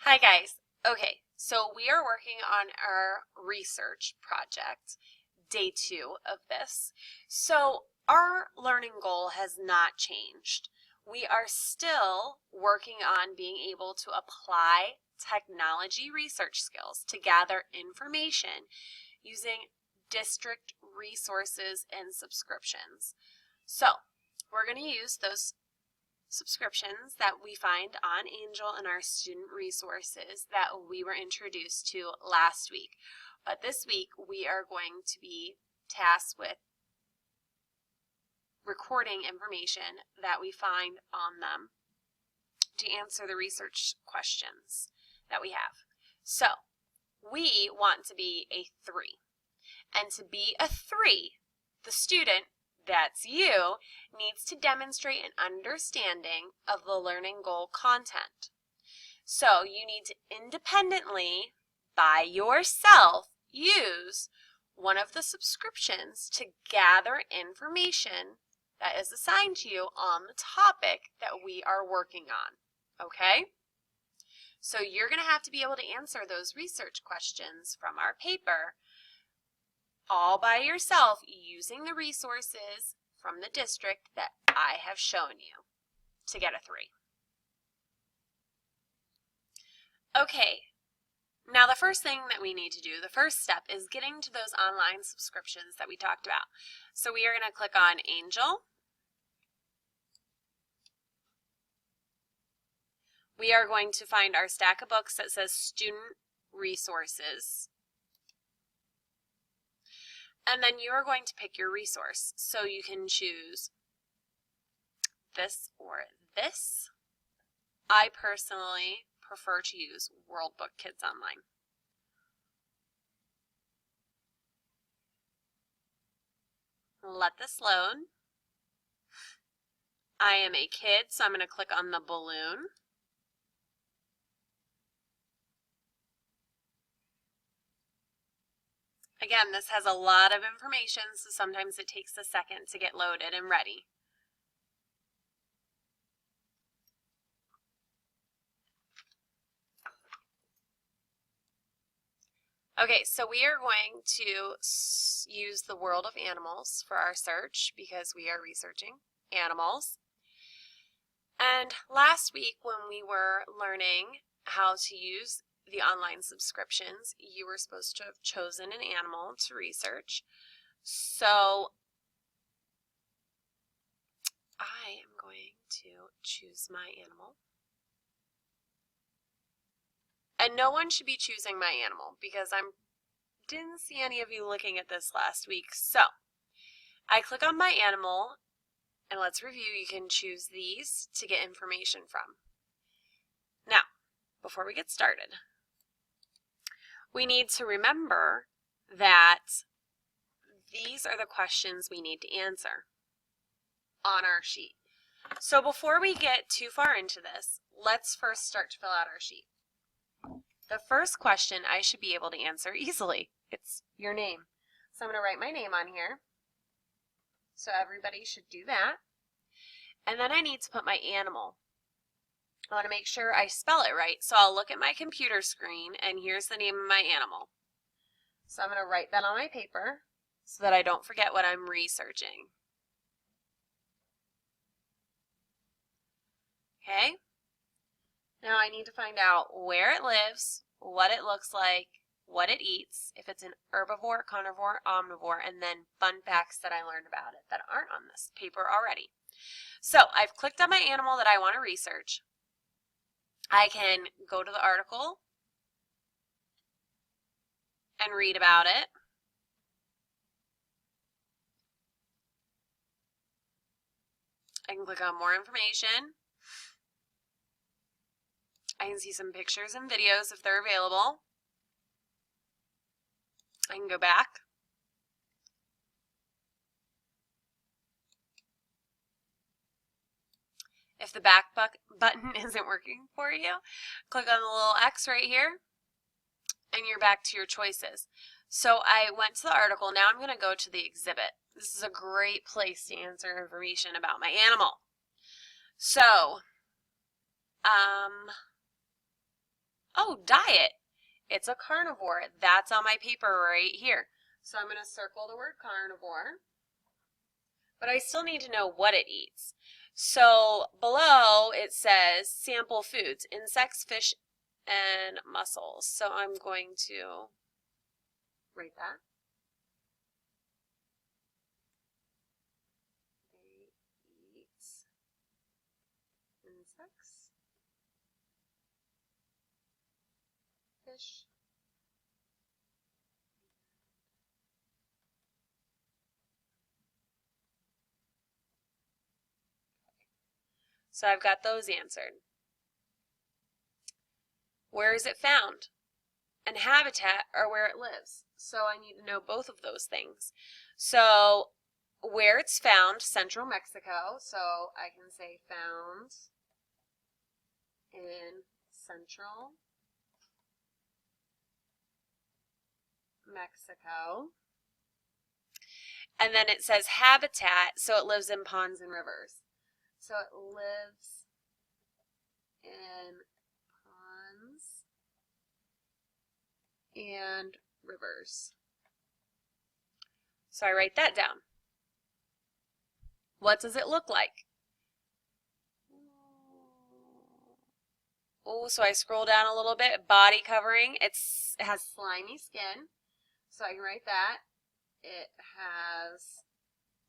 Hi guys. Okay, so we are working on our research project, day 2 of this. So our learning goal has not changed. We are still working on being able to apply technology research skills to gather information using district resources and subscriptions. So we're going to use those subscriptions that we find on Angel and our student resources that we were introduced to last week. But this week we are going to be tasked with recording information that we find on them to answer the research questions that we have. So we want to be a 3. And to be a 3, the student, that's you, needs to demonstrate an understanding of the learning goal content. So you need to independently, by yourself, use one of the subscriptions to gather information that is assigned to you on the topic that we are working on. Okay? So you're going to have to be able to answer those research questions from our paper all by yourself using the resources from the district that I have shown you to get a 3. Okay, now the first thing that we need to do, the first step, is getting to those online subscriptions that we talked about. So we are going to click on Angel. We are going to find our stack of books that says Student Resources. And then you are going to pick your resource. So you can choose this or this. I personally prefer to use World Book Kids Online. Let this load. I am a kid, so I'm going to click on the balloon. Again, this has a lot of information, so sometimes it takes a second to get loaded and ready. Okay, so we are going to use the world of animals for our search because we are researching animals. And last week when we were learning how to use the online subscriptions, you were supposed to have chosen an animal to research. So I am going to choose my animal. And no one should be choosing my animal because I didn't see any of you looking at this last week. So I click on my animal, and let's review. You can choose these to get information from. Now, before we get started, we need to remember that these are the questions we need to answer on our sheet. So before we get too far into this, let's first start to fill out our sheet. The first question I should be able to answer easily. It's your name. So I'm going to write my name on here. So everybody should do that. And then I need to put my animal. I want to make sure I spell it right. So I'll look at my computer screen and here's the name of my animal. So I'm going to write that on my paper so that I don't forget what I'm researching. Okay? Now I need to find out where it lives, what it looks like, what it eats, if it's an herbivore, carnivore, omnivore, and then fun facts that I learned about it that aren't on this paper already. So I've clicked on my animal that I want to research. I can go to the article and read about it. I can click on more information. I can see some pictures and videos if they're available. I can go back. If the back button isn't working for you, click on the little X right here, and you're back to your choices. So I went to the article. Now I'm going to go to the exhibit. This is a great place to answer information about my animal. So, Oh, diet. It's a carnivore. That's on my paper right here. So I'm going to circle the word carnivore. But I still need to know what it eats. So below it says sample foods, insects, fish, and mussels. So I'm going to write that. They eat insects, fish, so I've got those answered. Where is it found? And habitat are where it lives. So I need to know both of those things. So where it's found, central Mexico. So I can say found in central Mexico. And then it says habitat, so it lives in ponds and rivers. So it lives in ponds and rivers. So I write that down. What does it look like? Oh, so I scroll down a little bit. Body covering. It has slimy skin. So I can write that. It has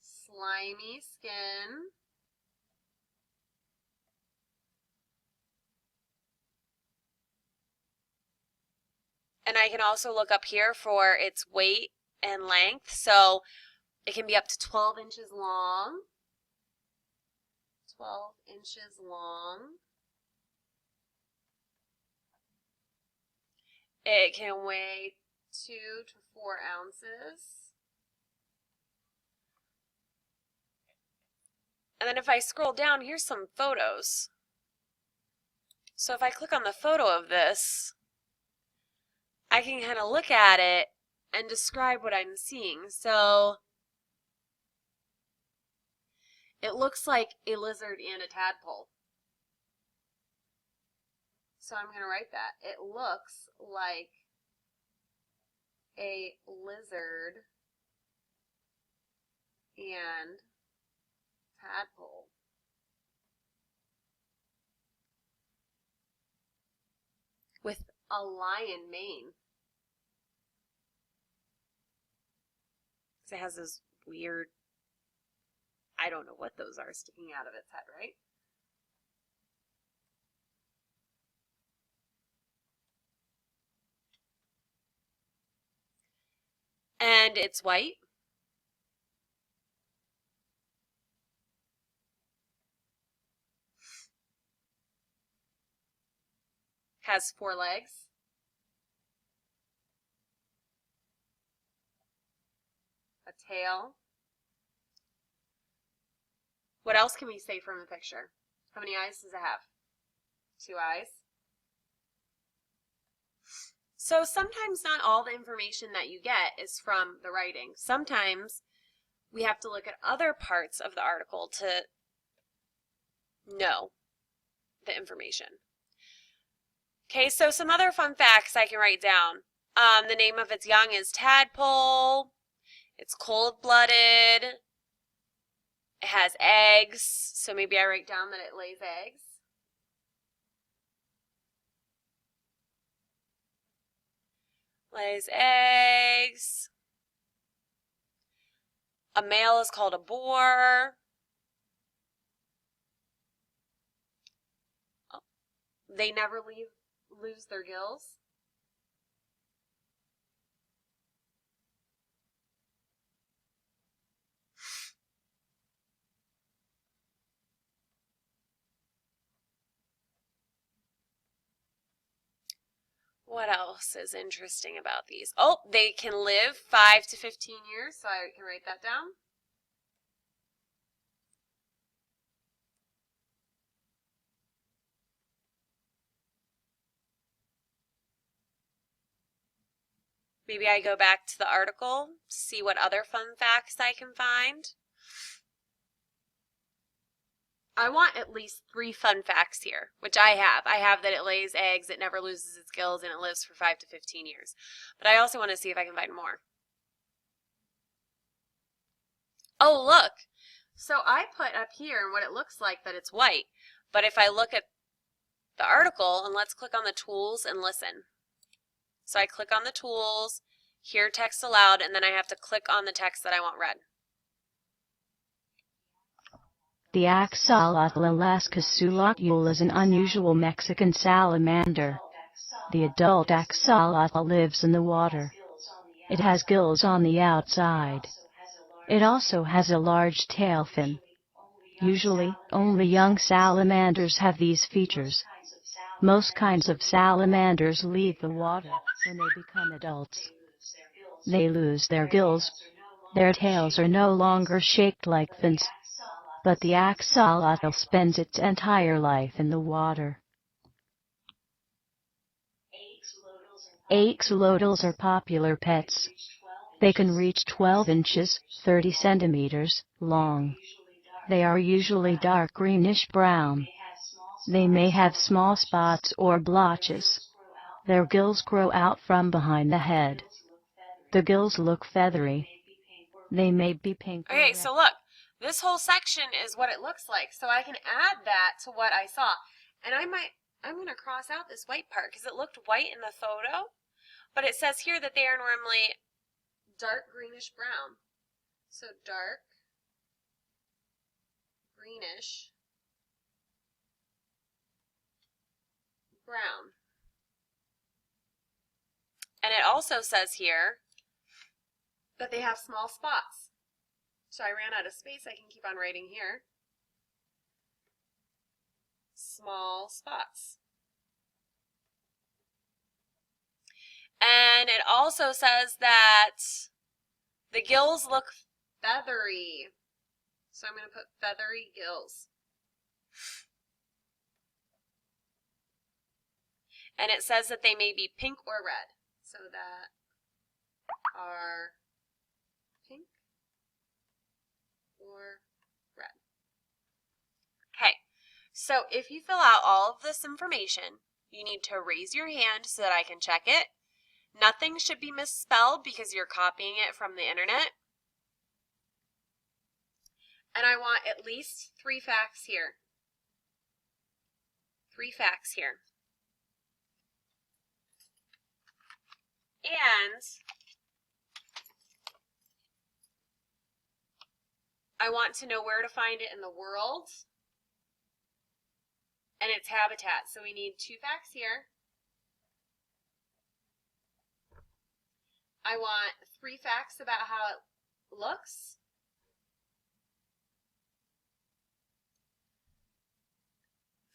slimy skin. And I can also look up here for its weight and length. So it can be up to 12 inches long. 12 inches long. It can weigh 2 to 4 ounces. And then if I scroll down, here's some photos. So if I click on the photo of this, I can kind of look at it and describe what I'm seeing. So it looks like a lizard and a tadpole. So I'm going to write that. It looks like a lizard and tadpole. With a lion mane. It has this weird, I don't know what those are sticking out of its head, right? And it's white. Has 4 legs. A tail. What else can we say from the picture? How many eyes does it have? 2 eyes. So sometimes not all the information that you get is from the writing. Sometimes we have to look at other parts of the article to know the information. Okay, so some other fun facts I can write down. The name of its young is tadpole. It's cold-blooded. It has eggs, so maybe I write down that it lays eggs. Lays eggs. A male is called a boar. Oh, they never lose their gills. What else is interesting about these? Oh, they can live 5 to 15 years, so I can write that down. Maybe I go back to the article, see what other fun facts I can find. I want at least 3 fun facts here, which I have. I have that it lays eggs, it never loses its gills, and it lives for 5 to 15 years. But I also want to see if I can find more. Oh, look. So I put up here what it looks like that it's white. But if I look at the article, and let's click on the tools and listen. So I click on the tools, hear text aloud, and then I have to click on the text that I want read. The axolotl Alaska sulocule is an unusual Mexican salamander. The adult axolotl lives in the water. It has gills on the outside. It also has a large tail fin. Usually, only young salamanders have these features. Most kinds of salamanders leave the water when they become adults. They lose their gills. Their tails are no longer shaped like fins. But the axolotl spends its entire life in the water. Axolotls are popular pets. They can reach 12 inches, 30 centimeters, long. They are usually dark greenish-brown. They may have small spots or blotches. Their gills grow out from behind the head. The gills look feathery. They may be pink or red. Okay, so look. This whole section is what it looks like, so I can add that to what I saw. And I'm going to cross out this white part because it looked white in the photo, but it says here that they are normally dark greenish brown. So dark greenish brown. And it also says here that they have small spots. So I ran out of space, I can keep on writing here. Small spots. And it also says that the gills look feathery. So I'm going to put feathery gills. And it says that they may be pink or red. So that are pink or red. Okay, so if you fill out all of this information, you need to raise your hand so that I can check it. Nothing should be misspelled because you're copying it from the internet. And I want at least 3 facts here. 3 facts here. And I want to know where to find it in the world and its habitat. So we need 2 facts here. I want 3 facts about how it looks.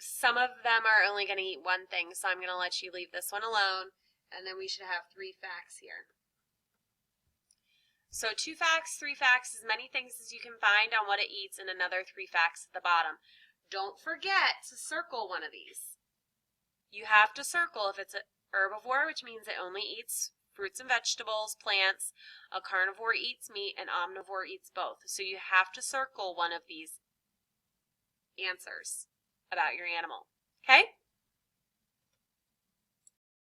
Some of them are only going to eat one thing, so I'm going to let you leave this one alone, and then we should have 3 facts here. So 2 facts, 3 facts, as many things as you can find on what it eats, and another 3 facts at the bottom. Don't forget to circle one of these. You have to circle if it's an herbivore, which means it only eats fruits and vegetables, plants. A carnivore eats meat, and omnivore eats both. So you have to circle one of these answers about your animal. Okay?